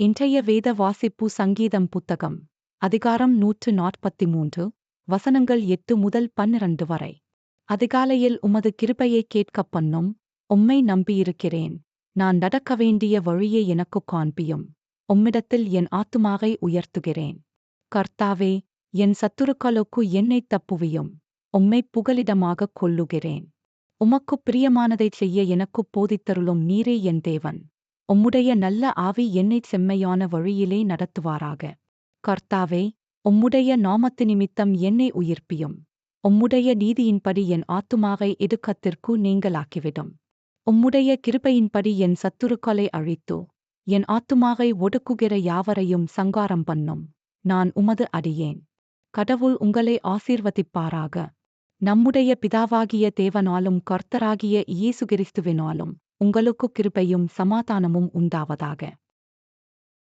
இன்றைய வேத வாசிப்பு சங்கீதம் புத்தகம் அதிகாரம் 143 வசனங்கள் 8 முதல் 12 வரை. அதிகாலையில் உமது கிருபையை கேட்கப் பண்ணும், உம்மை நம்பியிருக்கிறேன். நான் நடக்க வேண்டிய வழியை எனக்குக் காண்பியும். உம்மிடத்தில் என் ஆத்துமாவை உயர்த்துகிறேன். கர்த்தாவே, என் சத்துருக்களுக்கு என்னைத் தப்புவியும். உம்மைப் புகலிடமாகக் கொள்ளுகிறேன். உமக்குப் பிரியமானதைச் செய்ய எனக்குப் போதித்தருளும் நீரே என் தேவன். உம்முடைய நல்ல ஆவி என்னைச் செம்மையான வழியிலே நடத்துவாராக. கர்த்தாவே, உம்முடைய நாமத்து நிமித்தம் என்னை உயிர்ப்பியும். உம்முடைய நீதியின்படி என் ஆத்துமாவை இடுக்கத்திற்கு நீங்கலாக்கிவிடும். உம்முடைய கிருபையின்படி என் சத்துருக்களை அழித்து, என் ஆத்துமாவை ஒடுக்குகிற யாவரையும் சங்காரம் பண்ணும். நான் உமது அடியேன். கடவுள் உங்களை ஆசீர்வதிப்பாராக. நம்முடைய பிதாவாகிய தேவனாலும் கர்த்தராகிய இயேசு கிறிஸ்துவினாலும் உங்களுக்குக் கிருபையும் சமாதானமும் உண்டாவதாக.